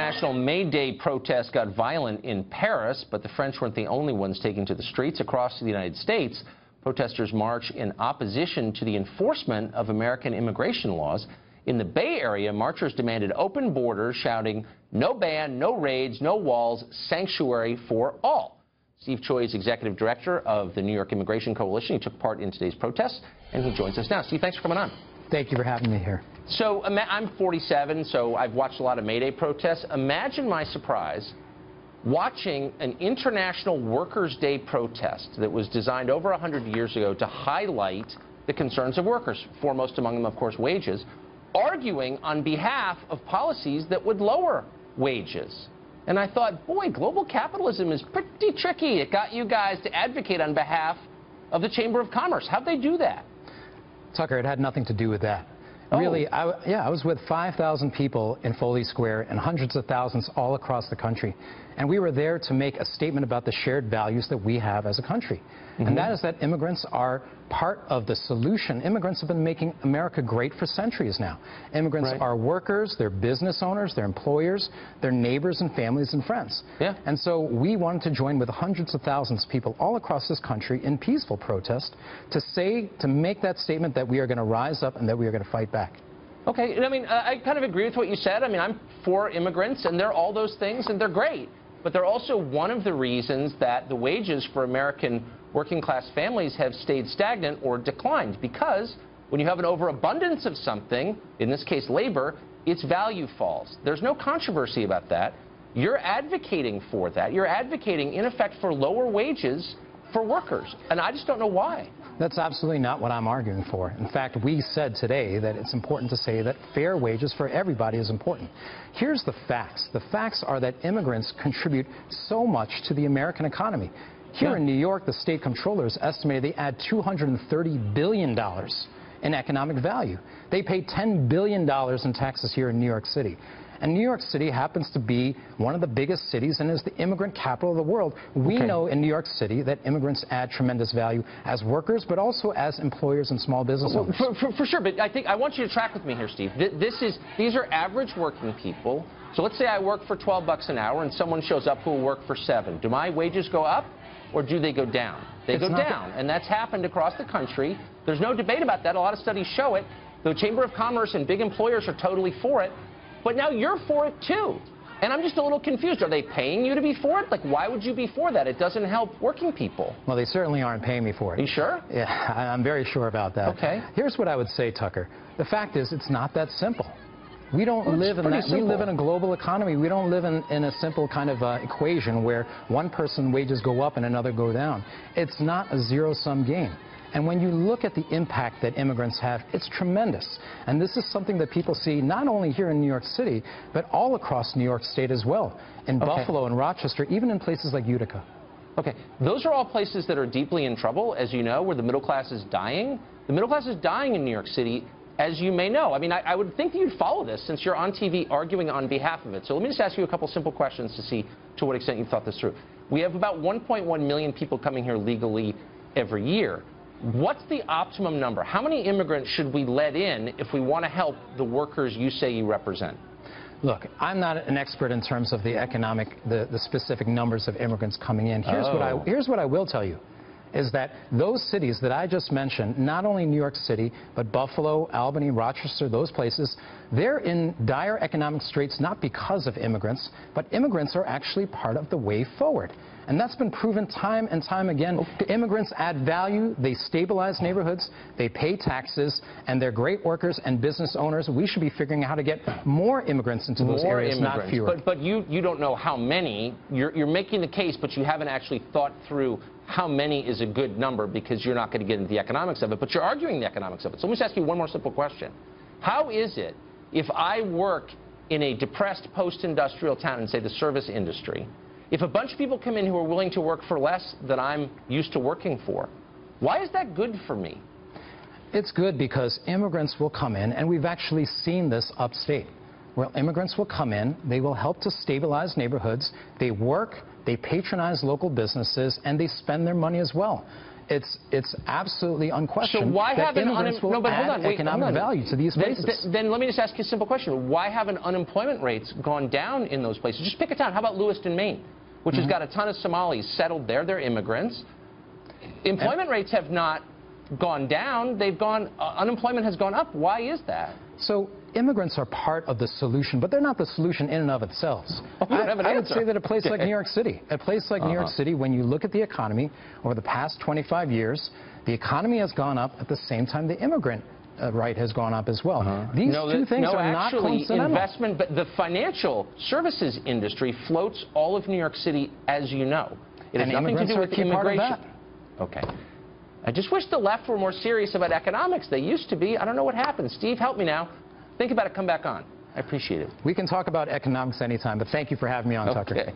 International May Day protests got violent in Paris, but the French weren't the only ones taking to the streets. Across the United States, protesters march in opposition to the enforcement of American immigration laws. In the Bay Area, marchers demanded open borders, shouting, "No ban, no raids, no walls, sanctuary for all." Steve Choi is executive director of the New York Immigration Coalition. He took part in today's protests, and he joins us now. Steve, thanks for coming on. Thank you for having me here. So I'm 47, so I've watched a lot of May Day protests. Imagine my surprise watching an International Workers' Day protest that was designed over 100 years ago to highlight the concerns of workers, foremost among them, of course, wages, arguing on behalf of policies that would lower wages. And I thought, boy, global capitalism is pretty tricky. It got you guys to advocate on behalf of the Chamber of Commerce. How'd they do that? Tucker, it had nothing to do with that. Oh. Really, I was with 5,000 people in Foley Square and hundreds of thousands all across the country. And we were there to make a statement about the shared values that we have as a country. And that is that immigrants are part of the solution. Immigrants have been making America great for centuries now. Immigrants are workers, they're business owners, they're employers, they're neighbors and families and friends. Yeah. And so we wanted to join with hundreds of thousands of people all across this country in peaceful protest to make that statement that we are going to rise up and that we are going to fight back. Okay, I mean, I kind of agree with what you said. I mean, I'm for immigrants, and they're all those things, and they're great. But they're also one of the reasons that the wages for American working-class families have stayed stagnant or declined, because when you have an overabundance of something, in this case labor, its value falls. There's no controversy about that. You're advocating for that. You're advocating, in effect, for lower wages for workers, and I just don't know why. That's absolutely not what I'm arguing for. In fact, we said today that it's important to say that fair wages for everybody is important. Here's the facts. The facts are that immigrants contribute so much to the American economy. Here in New York, the state comptrollers estimated they add $230 billion in economic value. They pay $10 billion in taxes here in New York City. And New York City happens to be one of the biggest cities and is the immigrant capital of the world. We know in New York City that immigrants add tremendous value as workers, but also as employers and small business owners. For sure, but I want you to track with me here, Steve. These are average working people. So let's say I work for $12 an hour and someone shows up who will work for $7. Do my wages go up or do they go down? They go down, and that's happened across the country. There's no debate about that. A lot of studies show it. The Chamber of Commerce and big employers are totally for it. But now you're for it, too. And I'm just a little confused. Are they paying you to be for it? Like, why would you be for that? It doesn't help working people. Well, they certainly aren't paying me for it. Are you sure? Yeah, I'm very sure about that. Okay. Here's what I would say, Tucker. The fact is, it's not that simple. We don't live in that. We live in a global economy. We don't live in a simple kind of equation where one person's wages go up and another go down. It's not a zero-sum game. And when you look at the impact that immigrants have, it's tremendous. And this is something that people see not only here in New York City, but all across New York State as well, in Buffalo and Rochester, even in places like Utica. Okay, those are all places that are deeply in trouble, as you know, where the middle class is dying. The middle class is dying in New York City, as you may know. I mean, I would think that you'd follow this since you're on TV arguing on behalf of it. So let me just ask you a couple simple questions to see to what extent you've thought this through. We have about 1.1 million people coming here legally every year. What's the optimum number? How many immigrants should we let in if we want to help the workers you say you represent? Look, I'm not an expert in terms of the specific numbers of immigrants coming in. Here's what I will tell you, is that those cities that I just mentioned, not only New York City, but Buffalo, Albany, Rochester, those places, they're in dire economic straits not because of immigrants, but immigrants are actually part of the way forward. And that's been proven time and time again. Immigrants add value, they stabilize neighborhoods, they pay taxes, and they're great workers and business owners. We should be figuring out how to get more immigrants into those areas, not fewer. But you don't know how many. You're making the case, but you haven't actually thought through how many is a good number, because you're not going to get into the economics of it, but you're arguing the economics of it. So let me just ask you one more simple question. How is it, if I work in a depressed post-industrial town in, say, the service industry, if a bunch of people come in who are willing to work for less than I'm used to working for, why is that good for me? It's good because immigrants will come in, and we've actually seen this upstate. Well, immigrants will come in, they will help to stabilize neighborhoods, they work, they patronize local businesses, and they spend their money as well. It's absolutely unquestioned so why that immigrants will add economic value to these places. Then let me just ask you a simple question. Why haven't unemployment rates gone down in those places? Just pick a town. How about Lewiston, Maine, which has got a ton of Somalis settled there. They're immigrants. Employment rates have not gone down. They've gone, unemployment has gone up. Why is that? So immigrants are part of the solution, but they're not the solution in and of itself. I would say that a place like New York City, New York City, when you look at the economy over the past 25 years, the economy has gone up at the same time the immigrant right has gone up as well. These two things are not coincidental. Investment, but the financial services industry floats all of New York City, as you know. It has nothing to do with immigration. Okay. I just wish the left were more serious about economics. They used to be. I don't know what happened. Steve, help me now. Think about it. Come back on. I appreciate it. We can talk about economics anytime, but thank you for having me on, Tucker.